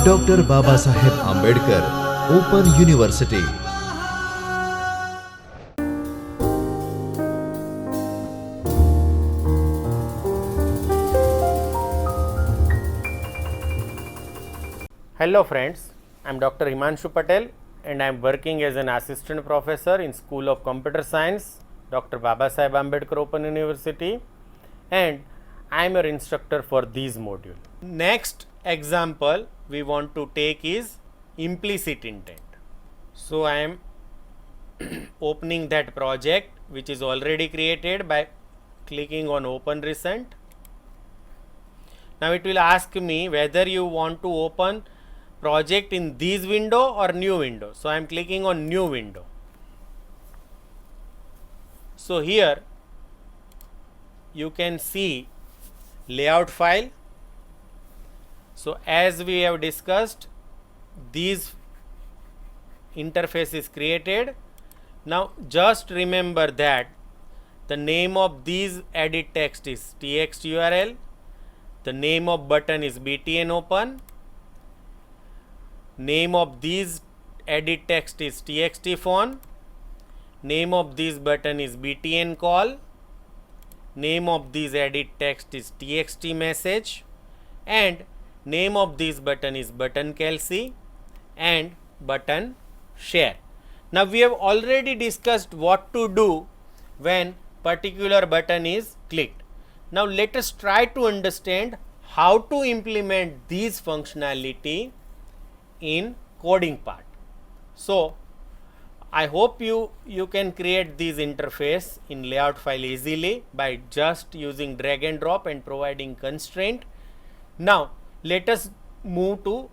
Doctor Babasaheb Ambedkar open university. Hello friends, I am Dr. Himanshu Patel and I am working as an assistant professor in School of Computer Science, Dr. Babasaheb Ambedkar Open University, and I am your instructor for this module. Next example we want to take is implicit intent. So I am opening that project which is already created by clicking on open recent. Now it will ask me whether you want to open project in this window or new window. So I am clicking on new window. So here you can see layout file. So as we have discussed, this interface is created. Now just remember that the name of this edit text is txt URL, the name of button is btn open, name of this edit text is txt phone, name of this button is btn call, name of this edit text is txt message, and name of this button is button Kelsey and button share. Now we have already discussed what to do when particular button is clicked. Now let us try to understand how to implement this functionality in coding part. So I hope you can create this interface in layout file easily by just using drag and drop and providing constraint. Now let us move to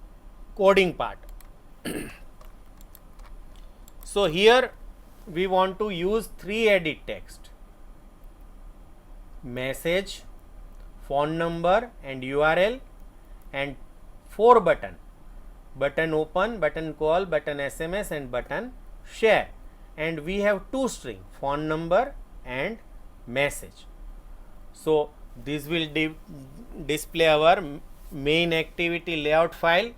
coding part. So here we want to use 3 edit text: message, phone number and URL, and 4 button: button open, button call, button SMS and button share, and we have 2 string: phone number and message. So this will display our main activity layout file,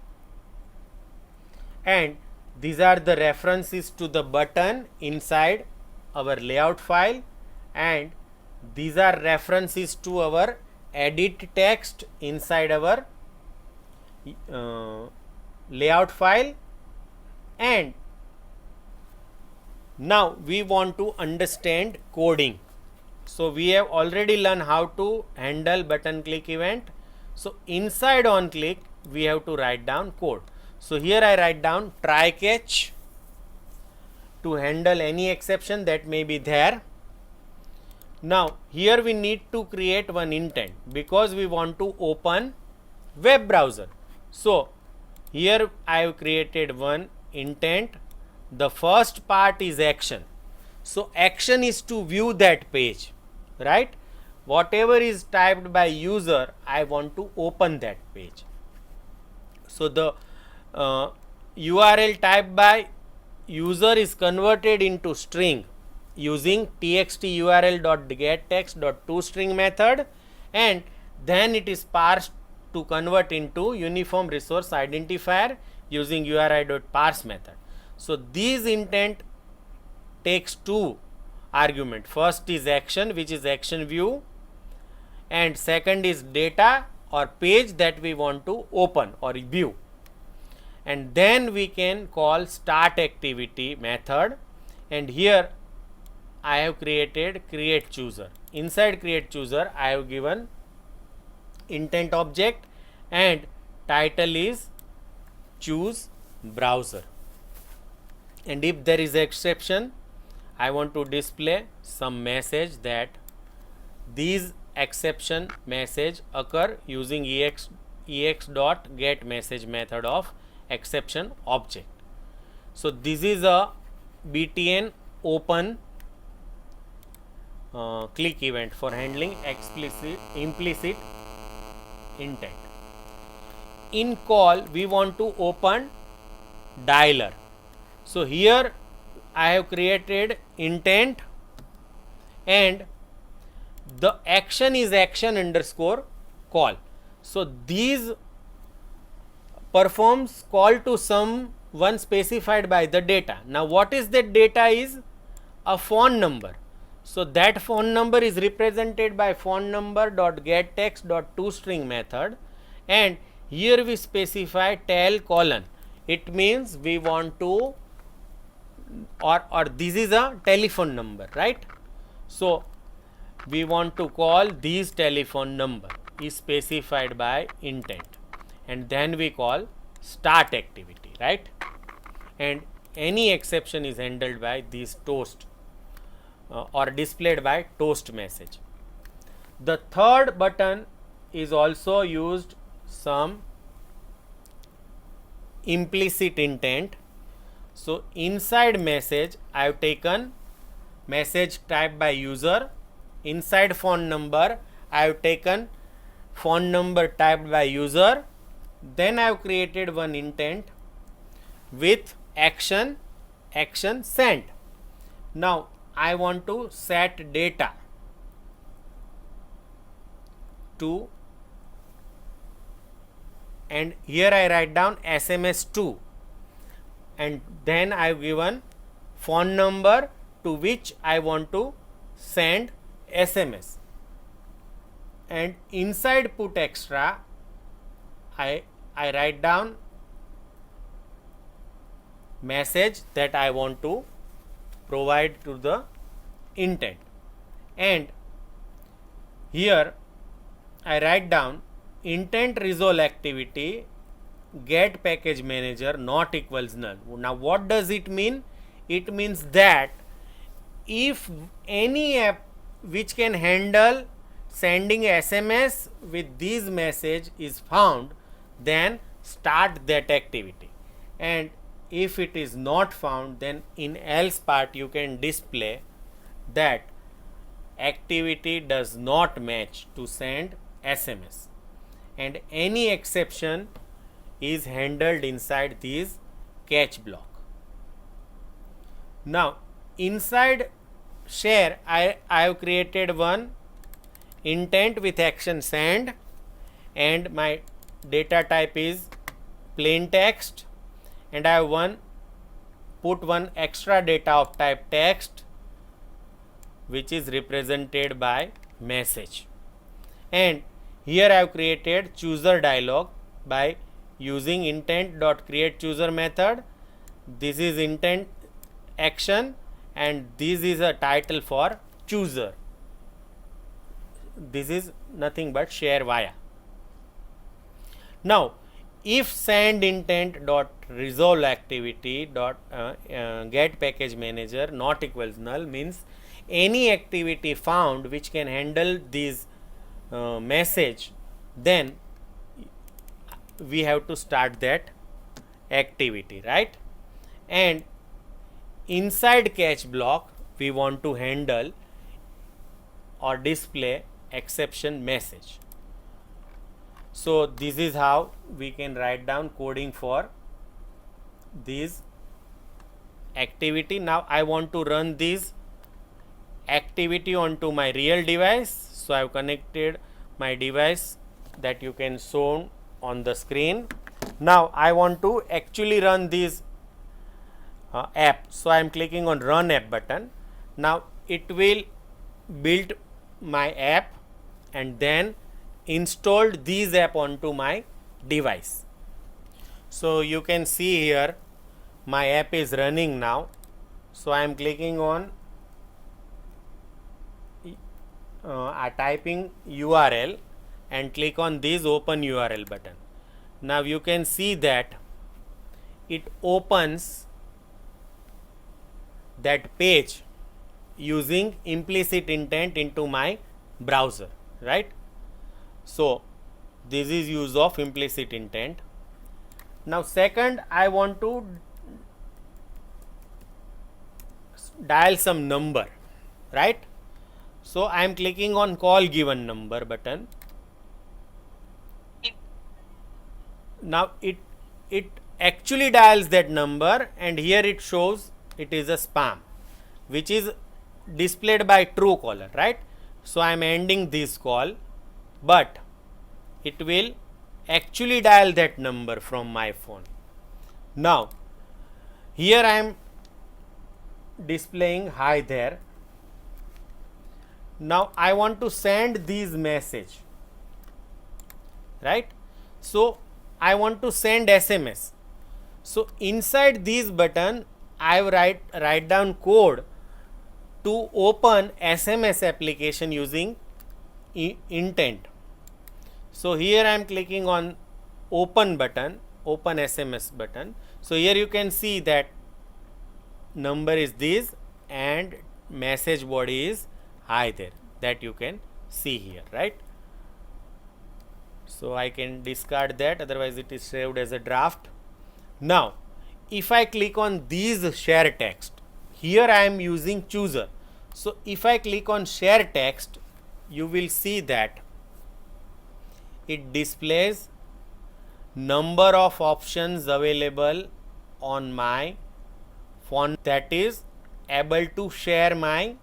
and these are the references to the button inside our layout file, and these are references to our edit text inside our layout file. And now we want to understand coding. So we have already learned how to handle button click event. So inside on click we have to write down code. So here I write down try catch to handle any exception that may be there. Now here we need to create one intent because we want to open web browser. So here I have created one intent. The first part is action. So action is to view that page, right? Whatever is typed by user, I want to open that page. So the URL typed by user is converted into string using txt url.getText.toString method, and then it is parsed to convert into uniform resource identifier using uri.parse method. So this intent takes 2 argument. First is action, which is action view, and second is data or page that we want to open or view. And then we can call start activity method, and here I have created create chooser. Inside create chooser I have given intent object and title is choose browser, and if there is exception I want to display some message that these exception message occur using ex.getMessage method of exception object. So this is a btn open click event for handling implicit intent. In call we want to open dialer. So here I have created intent and the action is action underscore call. So these performs call to someone specified by the data. Now what is that data is a phone number. So that phone number is represented by phone number dot get text dot toString method, and here we specify tel colon. It means we want to, or this is a telephone number, right? So we want to call this telephone number is specified by intent, and then we call start activity, right? And any exception is handled by this toast or displayed by toast message. The third button is also used some implicit intent. So inside message I have taken message type by user. Inside phone number I have taken phone number typed by user. Then I have created one intent with action sent. Now I want to set data to, and here I write down SMS2, and then I have given phone number to which I want to send SMS, and inside put extra I write down message that I want to provide to the intent, and here I write down intent resolve activity get package manager not equals null. Now what does it mean? It means that if any app which can handle sending SMS with this message is found, then start that activity, and if it is not found, then in else part you can display that activity does not match to send SMS, and any exception is handled inside this catch block. Now inside share I have created one intent with action send, and my data type is plain text, and I have put one extra data of type text which is represented by message, and here I have created chooser dialog by using intent dot create chooser method. This is intent action, and this is a title for chooser. This is nothing but share via. Now if send intent dot resolve activity dot get package manager not equals null means any activity found which can handle this message, then we have to start that activity, right? And inside catch block we want to handle or display exception message. So this is how we can write down coding for this activity. Now I want to run this activity onto my real device, so I have connected my device that you can show on the screen. Now I want to actually run this app, so I am clicking on run app button. Now it will build my app and then installed this app onto my device. So you can see here my app is running now. So I am clicking on typing URL and click on this open URL button. Now you can see that it opens that page using implicit intent into my browser, right? So this is use of implicit intent. Now second, I want to dial some number, right? So I am clicking on call given number button. Now it actually dials that number, and here it shows it is a spam which is displayed by true caller, right? So I am ending this call, but it will actually dial that number from my phone. Now, here I am displaying hi there. Now, I want to send this message, right? So, I want to send SMS. So, inside this button, I write down code to open SMS application using intent. So, here I am clicking on open button, open SMS button. So, here you can see that number is this and message body is hi there, that you can see here, right? So, I can discard that, otherwise it is saved as a draft. Now, if I click on these share text, here I am using chooser. So, if I click on share text, you will see that it displays number of options available on my phone, that is able to share my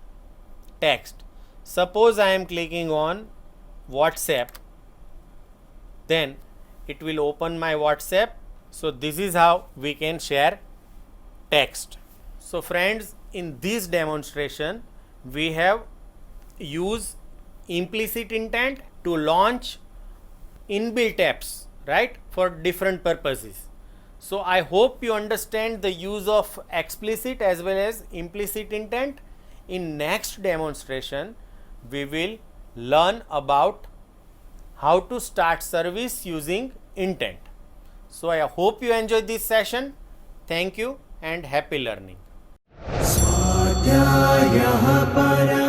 text. Suppose I am clicking on WhatsApp, then it will open my WhatsApp. So, this is how we can share text. So, friends, in this demonstration we have used implicit intent to launch inbuilt apps, right, for different purposes. So, I hope you understand the use of explicit as well as implicit intent. In next demonstration we will learn about how to start service using intent. So, I hope you enjoyed this session. Thank you and happy learning. स्वाध्यायः परः